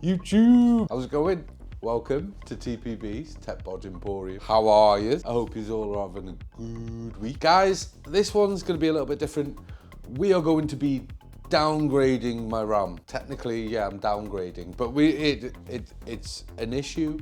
YouTube. How's it going? Welcome to TPB's Tech-Bodge Emporium. How are you? I hope you're all having a good week. Guys, this one's going to be a little bit different. We are going to be downgrading my RAM. Technically, yeah, I'm downgrading, but it's an issue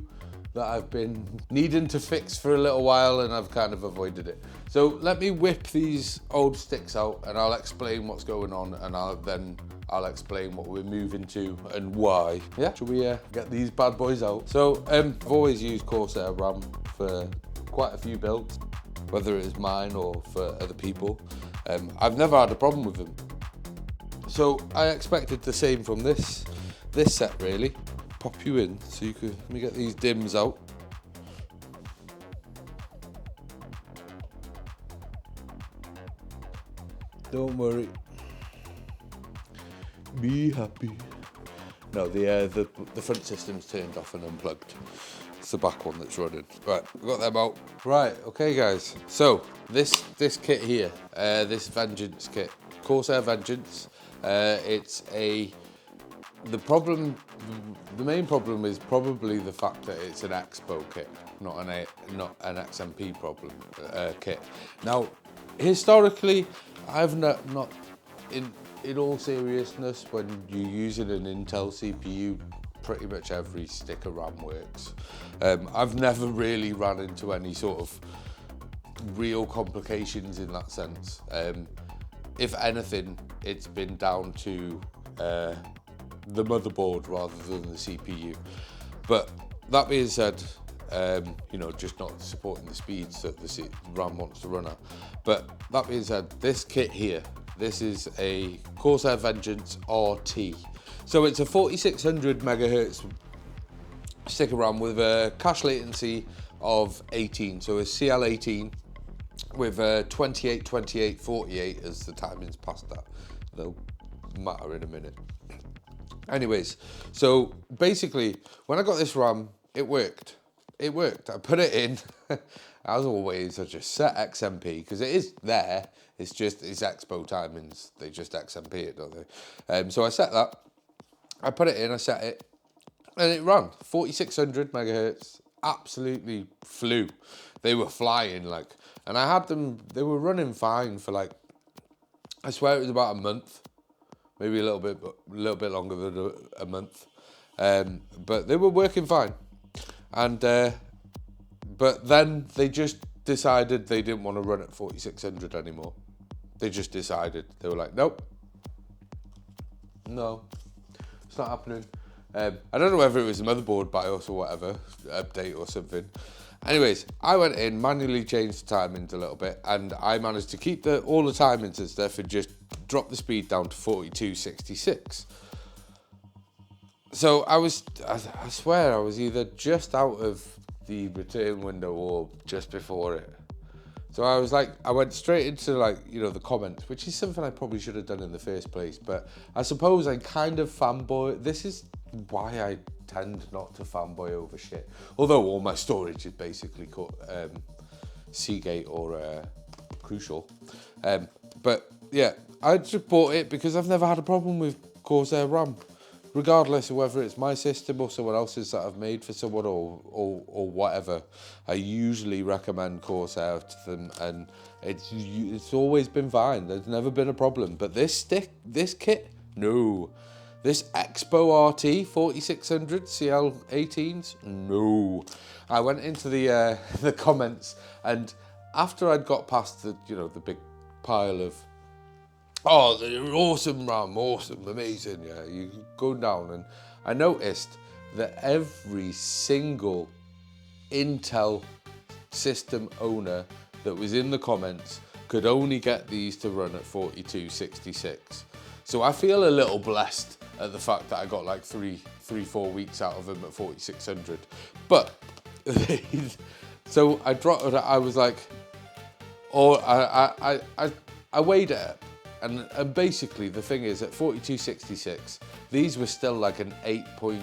that I've been needing to fix for a little while and I've kind of avoided it. So let me whip these old sticks out and I'll explain what's going on, and I'll explain what we're moving to and why. Yeah, should we get these bad boys out? So I've always used Corsair Ram for quite a few builds, whether it is mine or for other people. I've never had a problem with them. So I expected the same from this set really. Pop you in so you could, let me get these dims out. Don't worry. Be happy. No, the front system's turned off and unplugged. It's the back one that's running. Right, we've got them out. Right, okay guys. So this kit here, this Vengeance kit, Corsair Vengeance. The main problem is probably the fact that it's an Expo kit, not an XMP problem kit. Now, historically, I've not in all seriousness, when you're using an Intel CPU, pretty much every stick of RAM works. I've never really run into any sort of real complications in that sense. If anything, it's been down to the motherboard rather than the CPU. But that being said, you know, just not supporting the speeds that the RAM wants to run at. But that being said, this kit here, this is a Corsair Vengeance RT. So it's a 4600 megahertz stick of RAM with a cache latency of 18. So a CL18 with 28, 28, 48 as the timing's past that. They'll matter in a minute. Anyways, so basically, when I got this RAM, it worked. It worked. I put it in. As always, I just set XMP because it is there. It's just it's Expo timings. They just XMP it, don't they? So I set that. I put it in. I set it, and it ran 4600 megahertz. Absolutely flew. They were flying like, and I had them. They were running fine for like, I swear it was about a month. Maybe a little bit longer than a month, but they were working fine. And but then they just decided they didn't want to run at 4600 anymore. They just decided, they were like, nope, no, it's not happening. I don't know whether it was a motherboard BIOS or whatever update or something. Anyways, I went in, manually changed the timings a little bit, and I managed to keep all the timings and stuff and just drop the speed down to 4266. So I swear I was either just out of the return window or just before it. So I was like, I went straight into like, you know, the comments, which is something I probably should have done in the first place, but I suppose I kind of fanboy. This is why I tend not to fanboy over shit. Although all my storage is basically Seagate or Crucial. But yeah, I just bought it because I've never had a problem with Corsair RAM. Regardless of whether it's my system or someone else's that I've made for someone or whatever, I usually recommend Corsair to them, and it's always been fine. There's never been a problem. But this kit, no. This Expo RT 4600 CL18s, no. I went into the comments, and after I'd got past the big pile of, oh, they're awesome RAM, awesome, amazing, yeah, you go down, and I noticed that every single Intel system owner that was in the comments could only get these to run at 4266. So I feel a little blessed at the fact that I got like 4 weeks out of them at 4600. But so I was like, I weighed it up. And basically the thing is, at 4266, these were still like an 8.4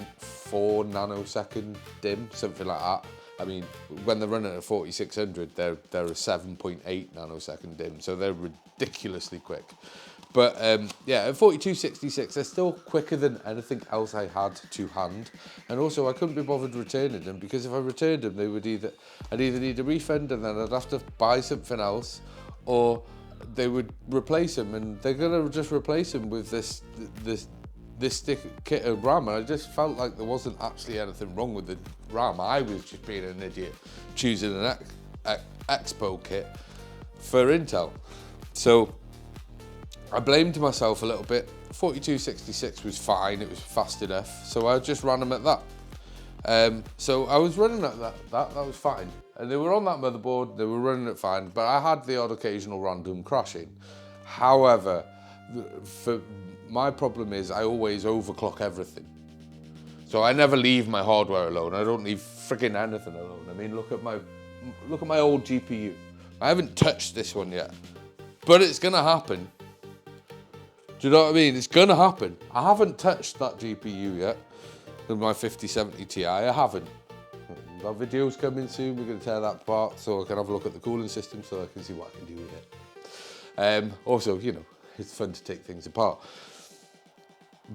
nanosecond dim, something like that. I mean, when they're running at 4600, they're a 7.8 nanosecond dim, so they're ridiculously quick. But yeah, at 4266, they're still quicker than anything else I had to hand. And also, I couldn't be bothered returning them, because if I returned them, I'd either need a refund and then I'd have to buy something else, or they would replace them, and they're gonna just replace them with this stick kit of RAM. And I just felt like there wasn't actually anything wrong with the RAM. I was just being an idiot choosing an Expo kit for Intel. So I blamed myself a little bit. 4266 was fine, it was fast enough, so I just ran them at that. So I was running at that was fine. And they were on that motherboard, they were running it fine, but I had the odd occasional random crashing. However, my problem is I always overclock everything. So I never leave my hardware alone. I don't leave friggin' anything alone. I mean, look at my old GPU. I haven't touched this one yet, but it's gonna happen. Do you know what I mean? It's gonna happen. I haven't touched that GPU yet, with my 5070 Ti, I haven't. That video's coming soon, we're gonna tear that apart so I can have a look at the cooling system so I can see what I can do with it. Also, you know, it's fun to take things apart.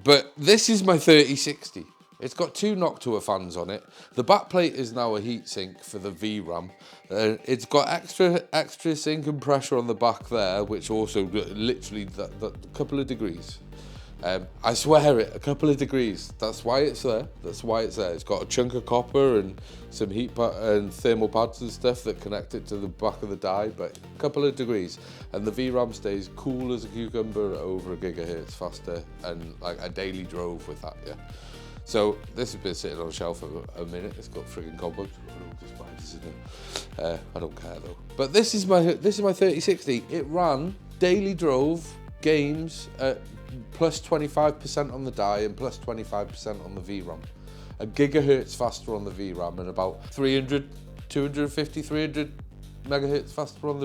But this is my 3060. It's got 2 Noctua fans on it. The backplate is now a heatsink for the VRAM. It's got extra sink and pressure on the back there, which also literally that couple of degrees. I swear it, a couple of degrees. That's why it's there. That's why it's there. It's got a chunk of copper and some heat and thermal pads and stuff that connect it to the back of the die, but a couple of degrees. And the VRAM stays cool as a cucumber at over a gigahertz faster, and like I daily drove with that, yeah. So this has been sitting on a shelf for a minute. It's got friggin' cobwebs. I don't care though. But this is my 3060. It ran daily drove games at plus 25% on the die and plus 25% on the VRAM. A gigahertz faster on the VRAM and about 250, 300 megahertz faster on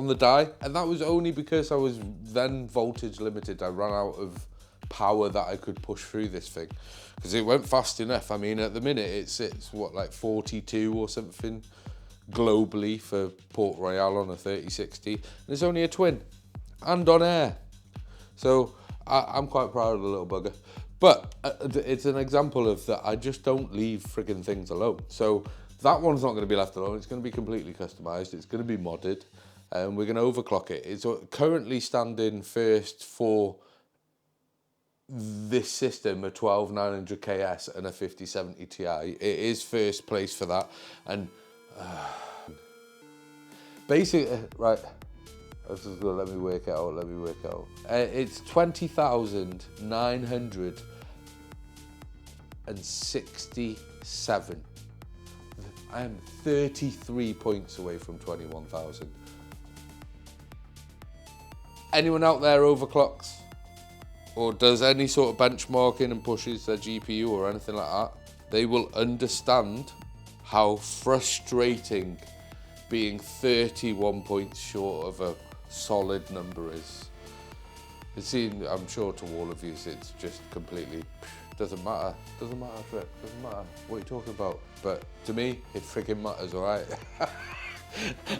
the die. And that was only because I was then voltage limited. I ran out of power that I could push through this thing, because it went fast enough. I mean, at the minute it's what, like 42 or something globally for Port Royal on a 3060, and it's only a twin and on air. So I'm quite proud of the little bugger. But it's an example of that I just don't leave friggin' things alone. So that one's not going to be left alone. It's going to be completely customized. It's going to be modded, and we're going to overclock it. It's currently standing first for this system, a 12900KS and a 5070 Ti. It is first place for that. And basically, right, let me work it out. It's 20,967. I am 33 points away from 21,000. Anyone out there overclocks or does any sort of benchmarking and pushes their GPU or anything like that, they will understand how frustrating being 31 points short of a solid number is. I'm sure to all of you, it's just completely, doesn't matter, Trip, doesn't matter what you're talking about. But to me, it freaking matters, all right?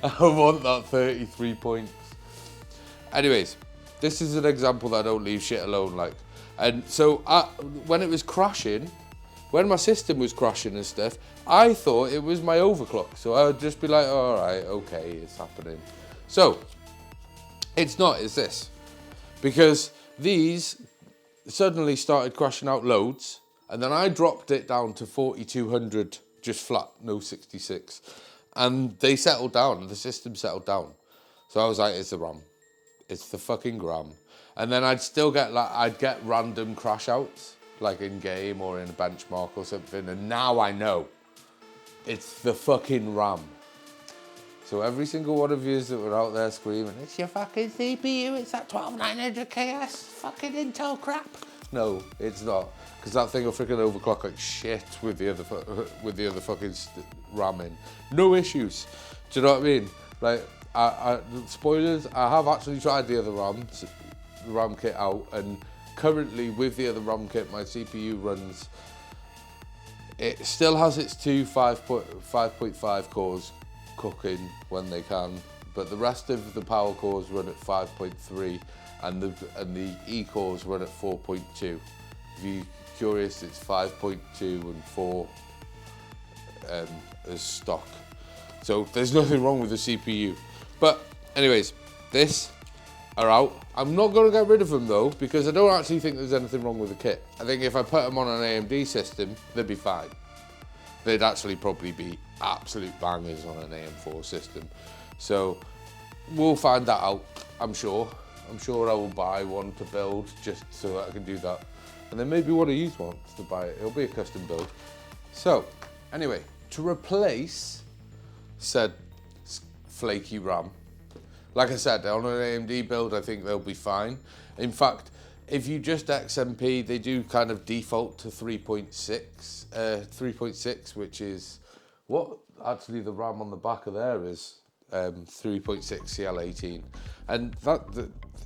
I want that 33 points. Anyways, this is an example that I don't leave shit alone, like. And so when it was crashing, when my system was crashing and stuff, I thought it was my overclock. So I would just be like, all right, okay, it's happening. So it's not, it's this. Because these suddenly started crashing out loads, and then I dropped it down to 4200, just flat, no 66. And they settled down, the system settled down. So I was like, it's the RAM. It's the fucking RAM. And then I'd still get I'd get random crash outs, like in game or in a benchmark or something. And now I know it's the fucking RAM. So every single one of you that were out there screaming, it's your fucking CPU, it's that 12900KS fucking Intel crap. No, it's not. Because that thing will freaking overclock like shit with the other fucking RAM in. No issues. Do you know what I mean? Like, spoilers, I have actually tried the other RAM kit out, and currently with the other RAM kit, my CPU runs, it still has its two 5.5 cores cooking when they can, but the rest of the power cores run at 5.3, and the E cores run at 4.2. If you're curious, it's 5.2 and 4 as stock. So there's nothing wrong with the CPU. But anyways, this are out. I'm not going to get rid of them though, because I don't actually think there's anything wrong with the kit. I think if I put them on an AMD system, they'd be fine. They'd actually probably be absolute bangers on an AM4 system. So we'll find that out, I'm sure. I'm sure I will buy one to build just so that I can do that. And then maybe one of you wants to buy it. It'll be a custom build. So anyway, to replace said flaky RAM, like I said, on an AMD build, I think they'll be fine. In fact, if you just XMP, they do kind of default to 3.6, which is what actually the RAM on the back of there is, 3.6 CL18, and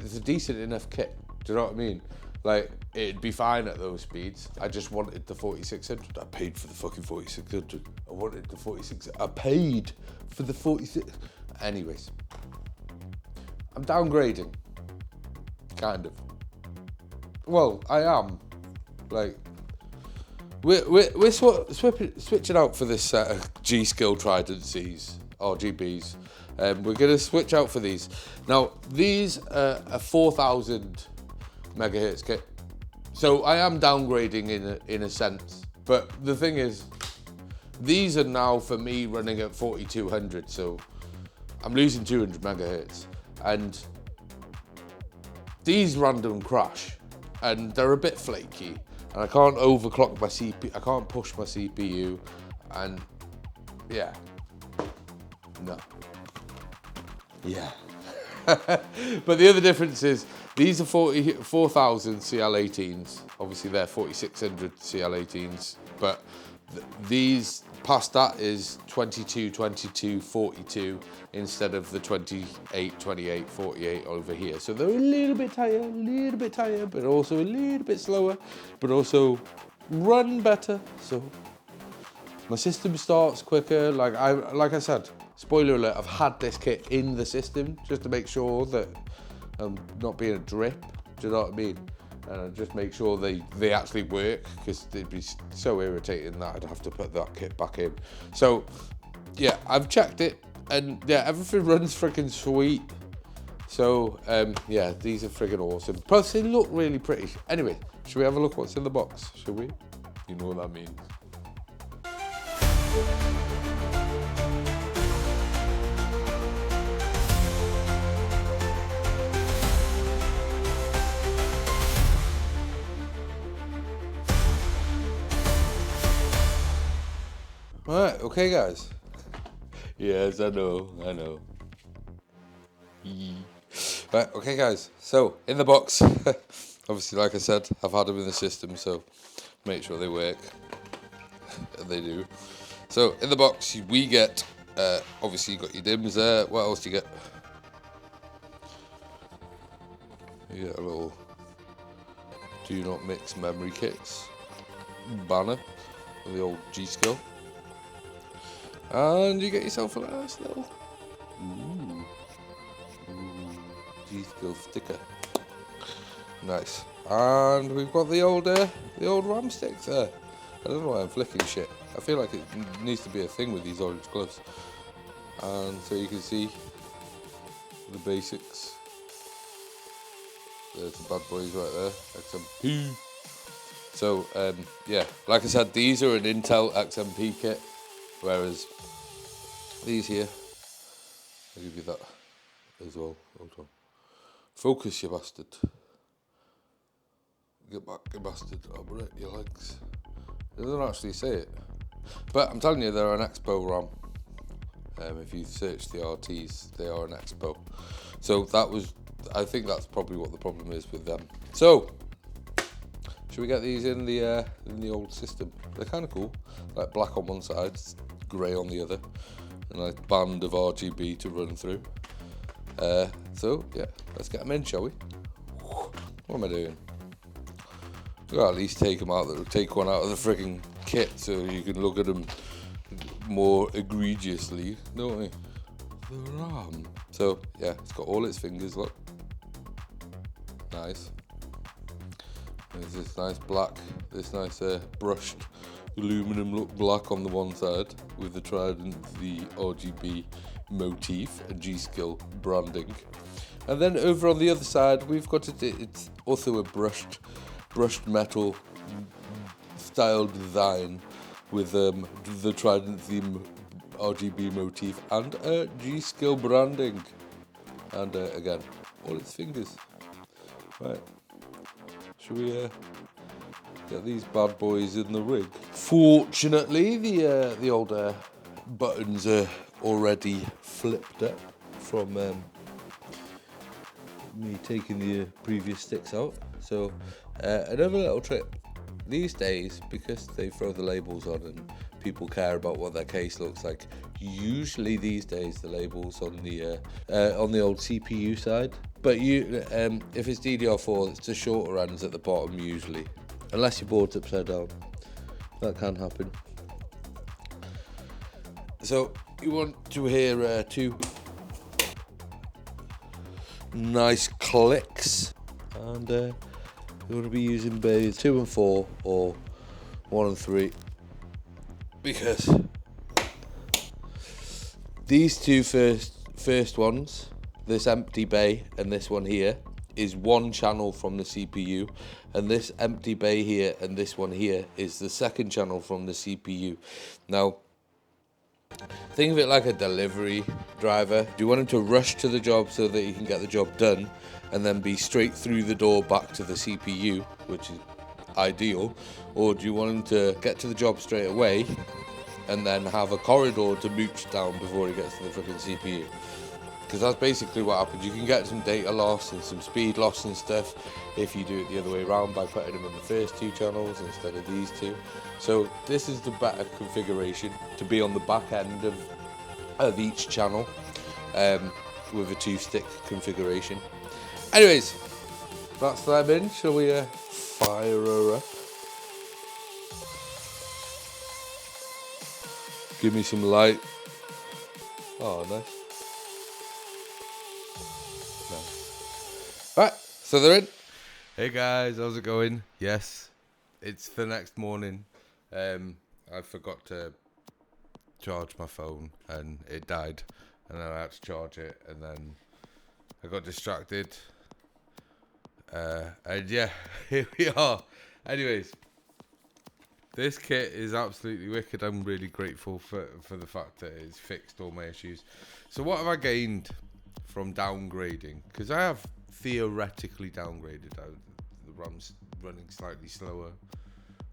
it's a decent enough kit. Do you know what I mean? Like, it'd be fine at those speeds. I just wanted the 4600. I paid for the fucking 4600. I wanted the 46. I paid for the 46. Anyways, I'm downgrading, kind of. Well, I am. Like, we're switching out for this set of G Skill Trident Z's, RGBs. We're gonna switch out for these. Now, these are a 4000 megahertz kit. So I am downgrading in a sense. But the thing is, these are now for me running at 4200. So I'm losing 200 megahertz. And these random crash, and they're a bit flaky, and I can't overclock my CPU, I can't push my CPU, and yeah, no, yeah. But the other difference is, these are 4000 CL18s, obviously they're 4600 CL18s, but these, past that is 22, 22, 42 instead of the 28, 28, 48 over here. So they're a little bit tighter, but also a little bit slower, but also run better. So my system starts quicker. Like I said, spoiler alert, I've had this kit in the system just to make sure that I'm not being a drip. Do you know what I mean? And just make sure they actually work, because it'd be so irritating that I'd have to put that kit back in. So yeah, I've checked it, and yeah, everything runs freaking sweet. So yeah, these are freaking awesome. Plus they look really pretty. Anyway, should we have a look what's in the box? Should we? You know what that means. Alright, okay guys. Yes, I know. Right, okay guys, so in the box, obviously like I said, I've had them in the system, so make sure they work, and they do. So in the box we get, obviously you got your DIMMs there. What else do you get? You get a little do not mix memory kits banner with the old G Skill. And you get yourself a nice little G Skill sticker. Nice. And we've got the old RAM stick there. I don't know why I'm flicking shit. I feel like it needs to be a thing with these orange gloves. And so you can see the basics. There's the bad boys right there. XMP. So yeah, like I said, these are an Intel XMP kit. Whereas these here, I'll give you that as well. Hold on. Focus, you bastard. Get back, you bastard. I'll break your legs. It doesn't actually say it. But I'm telling you, they're an Expo RAM. If you search the RTs, they are an Expo. So that was, I think that's probably what the problem is with them. So, should we get these in the old system? They're kind of cool. Like black on one side, grey on the other, and a band of RGB to run through. So yeah, let's get them in, shall we? What am I doing? We've got to at least take one out of the frigging kit so you can look at them more egregiously, don't we? the RAM. So yeah, it's got all its fingers, look. Nice. There's this nice black, this nice brushed aluminum look black on the one side with the Trident Z RGB motif and G Skill branding. And then over on the other side, we've got it's also a brushed metal style design with the Trident Z RGB motif and G Skill branding. And again, all its fingers. Right. Should we get these bad boys in the rig? Fortunately, the old buttons are already flipped up from me taking the previous sticks out. So another little trick these days, because they throw the labels on and people care about what their case looks like, usually these days the labels on the old CPU side, but if it's DDR4, it's the shorter ends at the bottom usually, unless your board's upside down. That can happen. So you want to hear two nice clicks, and you want to be using bays 2 and 4 or 1 and 3, because these two first ones, this empty bay and this one here, is one channel from the CPU, and this empty bay here and this one here is the second channel from the CPU. Now, think of it like a delivery driver. Do you want him to rush to the job so that he can get the job done and then be straight through the door back to the CPU, which is ideal, or do you want him to get to the job straight away and then have a corridor to mooch down before he gets to the freaking CPU? Because that's basically what happens. You can get some data loss and some speed loss and stuff if you do it the other way around by putting them in the first two channels instead of these two. So this is the better configuration, to be on the back end of each channel with a 2-stick configuration. Anyways, that's them in. Shall we fire her up? Give me some light. Oh, nice. Right, so they're in. Hey guys, how's it going? Yes, it's the next morning. I forgot to charge my phone and it died, and then I had to charge it, and then I got distracted. And yeah, here we are. Anyways, this kit is absolutely wicked. I'm really grateful for the fact that it's fixed all my issues. So what have I gained from downgrading? Because I have theoretically downgraded. The RAM's running slightly slower,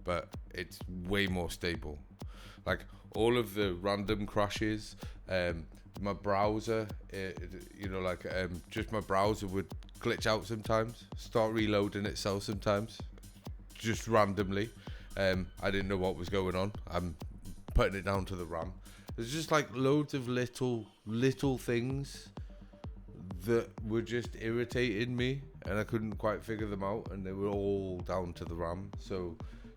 but it's way more stable. Like all of the random crashes, my browser, just my browser would glitch out sometimes, start reloading itself sometimes, just randomly. I didn't know what was going on. I'm putting it down to the RAM. There's just like loads of little things that were just irritating me, and I couldn't quite figure them out, and they were all down to the RAM. So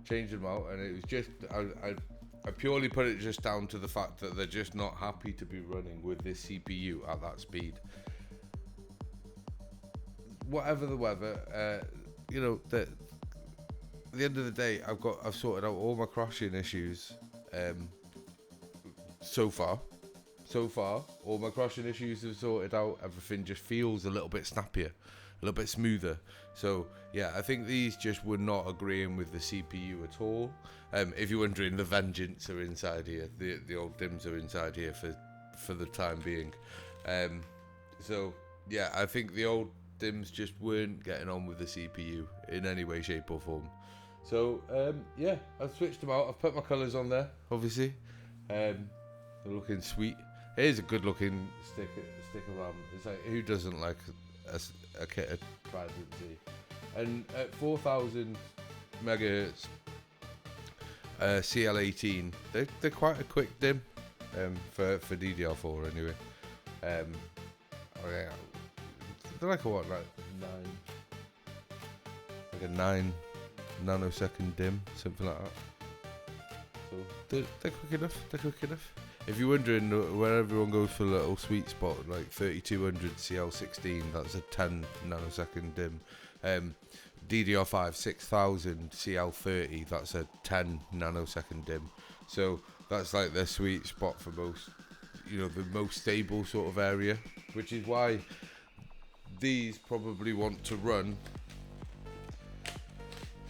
changed them out, and it was just I purely put it just down to the fact that they're just not happy to be running with this CPU at that speed. Whatever the weather, at the end of the day, I've sorted out all my crashing issues. So far, all my crashing issues have sorted out. Everything just feels a little bit snappier, a little bit smoother. So yeah, I think these just were not agreeing with the CPU at all. If you're wondering, the Vengeance are inside here. The old DIMMs are inside here for the time being. So yeah, I think the old DIMMs just weren't getting on with the CPU in any way, shape or form. So yeah, I've switched them out. I've put my colours on there, obviously. They're looking sweet. It is a good looking stick of RAM. It's like, who doesn't like a kit of Trident Z? And at 4000 megahertz CL18, they're quite a quick DIMM for DDR4 anyway. They're like a 9 nanosecond DIMM, something like that. So they're quick enough. if you're wondering where everyone goes for a little sweet spot, like 3200 CL16, that's a 10 nanosecond dim. DDR5 6000 CL30, that's a 10 nanosecond dim. So that's like their sweet spot for most, you know, the most stable sort of area, which is why these probably want to run,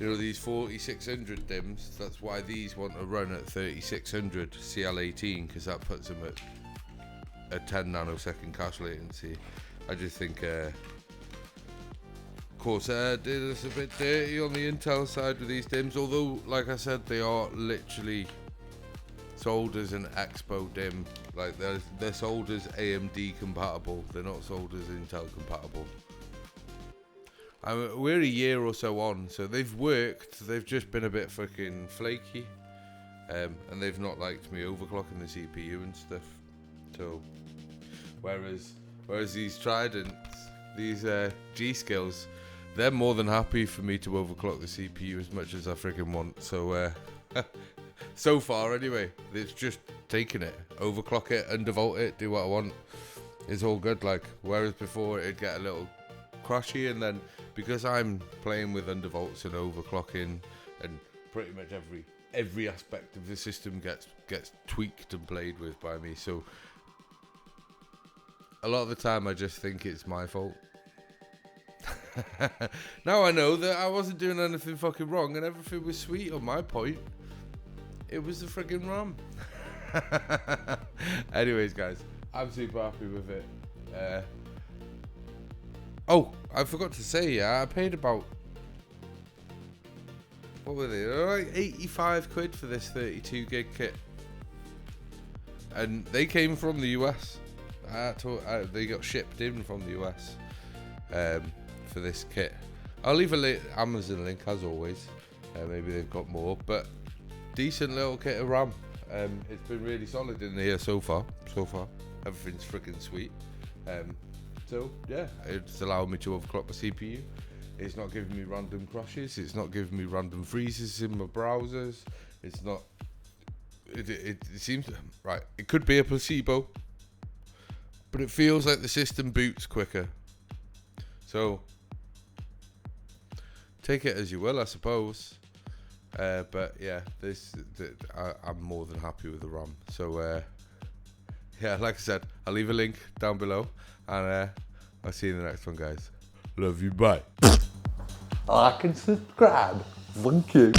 you know, these 4600 dims. That's why these want to run at 3600 CL18, because that puts them at a 10 nanosecond cache latency. I just think Corsair did us a bit dirty on the Intel side with these dims, although like I said, they are literally sold as an Expo dim. Like they're sold as AMD compatible, they're not sold as Intel compatible. We're a year or so on, so they've worked, they've just been a bit fucking flaky, and they've not liked me overclocking the CPU and stuff. So whereas these Tridents, these G Skills, they're more than happy for me to overclock the CPU as much as I freaking want. So so far anyway, it's just taking it, overclock it, undervolt it, do what I want. It's all good. Like, whereas before it'd get a little crashy, and then because I'm playing with undervolts and overclocking, and pretty much every aspect of the system gets tweaked and played with by me, so a lot of the time I just think it's my fault. Now I know that I wasn't doing anything fucking wrong and everything was sweet on my point. It was the friggin' RAM. Anyways guys, I'm super happy with it. Oh, I forgot to say, yeah, I paid about, what were they? They were like 85 quid for this 32 gig kit. And they came from the US. They got shipped in from the US for this kit. I'll leave a Amazon link as always. Maybe they've got more, but decent little kit of RAM. It's been really solid in here so far. Everything's freaking sweet. So yeah, it's allowed me to overclock my CPU. It's not giving me random crashes. It's not giving me random freezes in my browsers. It's not. It seems right. It could be a placebo, but it feels like the system boots quicker. So take it as you will, I suppose. But yeah, I'm more than happy with the RAM. So yeah, like I said, I'll leave a link down below, and I'll see you in the next one, guys. Love you, bye. Like and subscribe. Thank you.